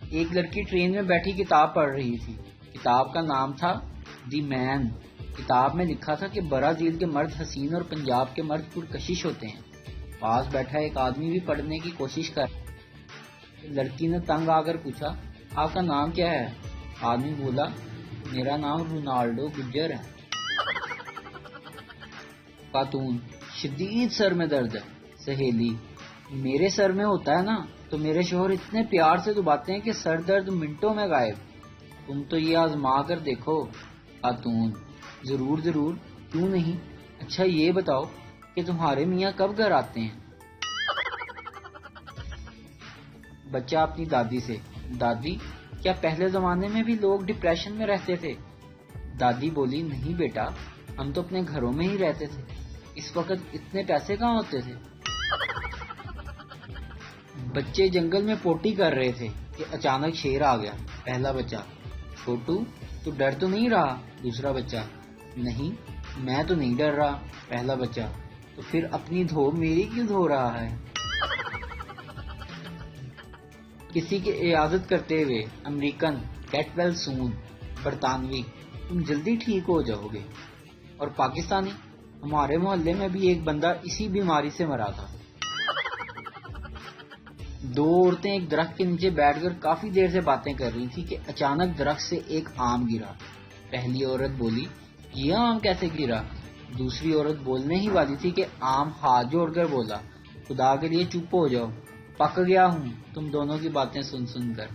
ایک لڑکی ٹرین میں بیٹھی کتاب پڑھ رہی تھی۔ کتاب کا نام تھا دی مین۔ کتاب میں لکھا تھا کہ برازیل کے مرد حسین اور پنجاب کے مرد پرکشش ہوتے ہیں۔ پاس بیٹھا ایک آدمی بھی پڑھنے کی کوشش کر رہا۔ لڑکی نے تنگ آ کر پوچھا، آپ کا نام کیا ہے؟ آدمی بولا، میرا نام رونالڈو گجر ہے۔ خاتون، شدید سر میں درد ہے۔ سہیلی، میرے سر میں ہوتا ہے نا تو میرے شوہر اتنے پیار سے دباتے ہیں کہ سر درد منٹوں میں غائب۔ تم تو یہ آزما کر دیکھو۔ خاتون، ضرور ضرور، کیوں نہیں۔ اچھا یہ بتاؤ کہ تمہارے میاں کب گھر آتے ہیں؟ بچہ اپنی دادی سے، دادی کیا پہلے زمانے میں بھی لوگ ڈپریشن میں رہتے تھے؟ دادی بولی، نہیں بیٹا، ہم تو اپنے گھروں میں ہی رہتے تھے، اس وقت اتنے پیسے کہاں ہوتے تھے؟ بچے جنگل میں پوٹی کر رہے تھے کہ اچانک شیر آ گیا۔ پہلا بچہ، چھوٹو تو ڈر تو نہیں رہا؟ دوسرا بچہ، نہیں میں تو نہیں ڈر رہا۔ پہلا بچہ، تو پھر اپنی دھو میری کیوں دھو رہا ہے؟ کسی کی عیادت کرتے ہوئے، امریکن، گیٹ ویل سون۔ برطانوی، تم جلدی ٹھیک ہو جاؤ گے۔ اور پاکستانی، ہمارے محلے میں بھی ایک بندہ اسی بیماری سے مرا تھا۔ دو عورتیں ایک درخت کے نیچے بیٹھ کر کافی دیر سے باتیں کر رہی تھی کہ اچانک درخت سے ایک آم گرا۔ پہلی عورت بولی، یہ آم کیسے گرا؟ دوسری عورت بولنے ہی والی تھی کہ آم ہاتھ جوڑ کر بولا، خدا کے لیے چپ ہو جاؤ، پک گیا ہوں تم دونوں کی باتیں سن سن کر۔